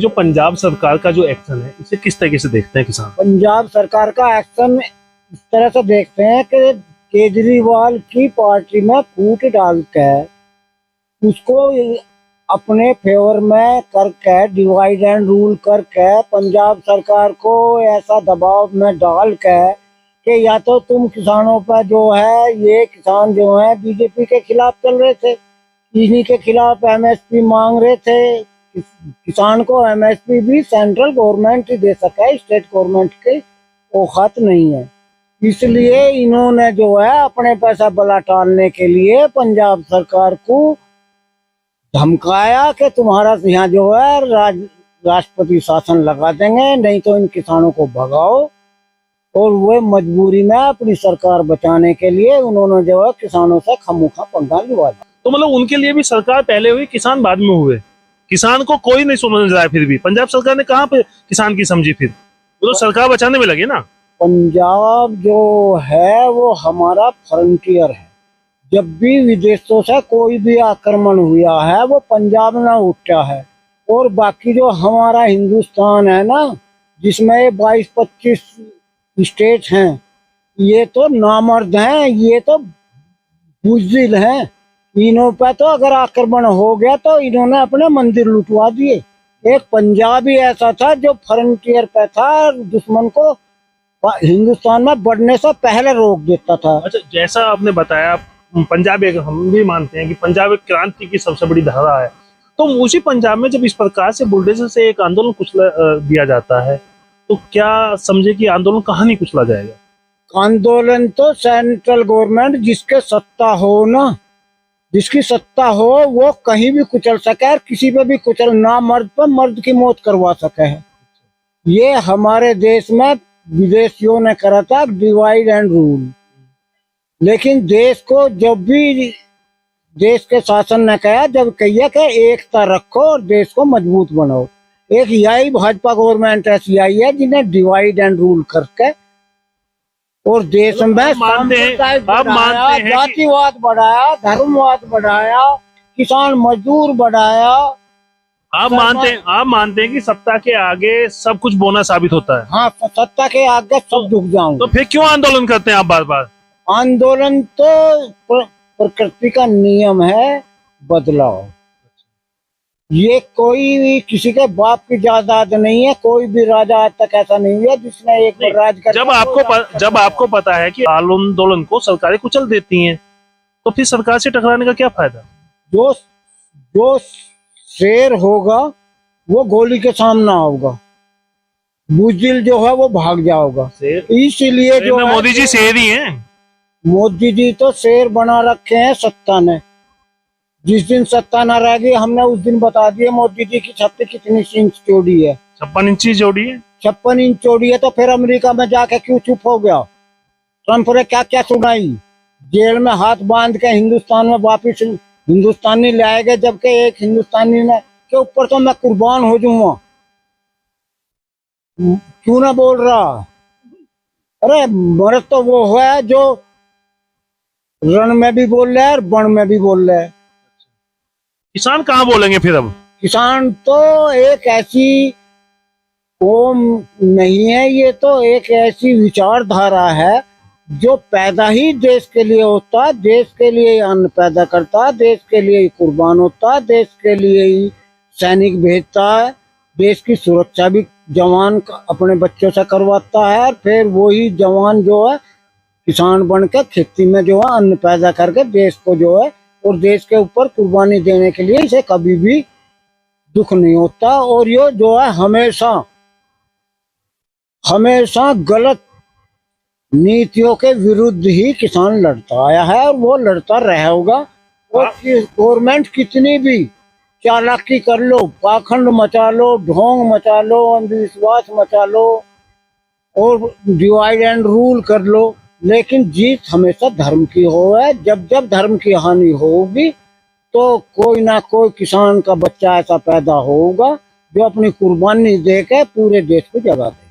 जो पंजाब सरकार का जो एक्शन है इसे किस तरीके से देखते हैं किसान? पंजाब सरकार का एक्शन इस तरह से देखते हैं कि केजरीवाल की पार्टी में फूट डाल के उसको अपने फेवर में करके डिवाइड एंड रूल करके पंजाब सरकार को ऐसा दबाव में डाल के कि या तो तुम किसानों पर जो है, ये किसान जो है बीजेपी के खिलाफ चल रहे थे, इन्हीं के खिलाफ एमएसपी मांग रहे थे। किसान को एमएसपी भी सेंट्रल गवर्नमेंट ही दे सके, स्टेट गवर्नमेंट के औकात नहीं है। इसलिए इन्होंने जो है अपने पैसा बला टालने के लिए पंजाब सरकार को धमकाया कि तुम्हारा यहाँ जो है राष्ट्रपति शासन लगा देंगे, नहीं तो इन किसानों को भगाओ। और वो मजबूरी में अपनी सरकार बचाने के लिए उन्होंने जो है किसानों से खामोखा पंगा लिया। तो मतलब उनके लिए भी सरकार पहले हुई, किसान बाद में हुए। किसान को कोई नहीं समझ रहा है। फिर भी पंजाब सरकार ने कहाँ पे किसान की समझी? फिर वो तो सरकार बचाने में लगे ना। पंजाब जो है वो हमारा फ्रंटियर है। जब भी विदेशों से कोई भी आक्रमण हुआ है वो पंजाब में उठा है। और बाकी जो हमारा हिंदुस्तान है ना, जिसमें 22-25 स्टेट हैं, ये तो नामर्द हैं, ये तो बुज़दिल हैं। इन्हों पे तो अगर आक्रमण हो गया तो इन्होंने अपने मंदिर लुटवा दिए। एक पंजाब ही ऐसा था जो फ्रंटियर पे था, दुश्मन को हिंदुस्तान में बढ़ने से पहले रोक देता था। अच्छा, जैसा आपने बताया पंजाब एक, हम भी मानते हैं कि पंजाब एक क्रांति की सबसे बड़ी धारा है। तो उसी पंजाब में जब इस प्रकार से बुलडोजर से एक आंदोलन कुचला दिया जाता है तो क्या समझे कि आंदोलन कहाँ नहीं कुचला जाएगा? आंदोलन तो सेंट्रल गवर्नमेंट जिसके सत्ता हो ना, जिसकी सत्ता हो वो कहीं भी कुचल सके और किसी पे भी कुचल, ना मर्द पर मर्द की मौत करवा सके है। ये हमारे देश में विदेशियों ने करा था डिवाइड एंड रूल। लेकिन देश को जब भी देश के शासन ने कहा, जब कहिए कि एकता रखो और देश को मजबूत बनाओ, एक यही भाजपा गवर्नमेंट ऐसी आई है जिन्हें डिवाइड एंड रूल करके और देश में जातिवाद बढ़ाया, धर्मवाद बढ़ाया, किसान मजदूर बढ़ाया। आप मानते हैं कि सत्ता के आगे सब कुछ बोना साबित होता है? हाँ, सत्ता के आगे सब झुक जाऊं। तो फिर क्यों आंदोलन करते हैं आप बार बार? आंदोलन तो प्रकृति का नियम है, बदलाव। ये कोई भी किसी के बाप की जायदाद नहीं है। कोई भी राजा आज तक ऐसा नहीं हुआ जिसने एक बार राज कर। जब आपको पता है कि आंदोलन को सरकारें कुचल देती हैं, तो फिर सरकार से टकराने का क्या फायदा? जो शेर होगा वो गोली के सामना होगा, बुज़दिल जो है वो भाग जाओगा। इसलिए जो है मोदी जी शेर ही हैं। मोदी जी तो शेर बना रखे हैं सत्ता ने। जिस दिन सत्ता न रहेगी, हमने उस दिन बता दिया मोदी जी की छत्ती कितनी इंच चौड़ी है। 56 इंच चौड़ी है। 56 इंच चौड़ी है। तो फिर अमेरिका में जाके क्यों चुप हो गया? ट्रंप ने क्या क्या सुनाई? जेल में हाथ बांध के हिंदुस्तान में वापिस हिंदुस्तानी लाए गए, जबकि एक हिंदुस्तानी ने के ऊपर तो मैं कुर्बान हो जाऊंगा। क्यों ना बोल रहा? अरे मर्द तो वो है जो रण में भी बोल रहा है और वन में भी बोल रहा है। किसान कहाँ बोलेंगे फिर? अब किसान तो एक ऐसी कौम नहीं है, ये तो एक ऐसी विचारधारा है जो पैदा ही देश के लिए होता है, देश के लिए अन्न पैदा करता है, देश के लिए कुर्बान होता है, देश के लिए ही सैनिक भेजता है, देश की सुरक्षा भी जवान अपने बच्चों से करवाता है। फिर वही जवान जो है किसान बन के खेती में जो है अन्न पैदा करके देश को जो है और देश के ऊपर कुर्बानी देने के लिए इसे कभी भी दुख नहीं होता। और ये जो है हमेशा गलत नीतियों के विरुद्ध ही किसान लड़ता आया है और वो लड़ता रहेगा। और गवर्नमेंट कितनी भी चालाकी कर लो, पाखंड मचा लो, ढोंग मचा लो, अंधविश्वास मचा लो और डिवाइड एंड रूल कर लो, लेकिन जीत हमेशा धर्म की हो है। जब जब धर्म की हानि होगी तो कोई ना कोई किसान का बच्चा ऐसा पैदा होगा जो अपनी कुर्बानी देके पूरे देश को जगा दे।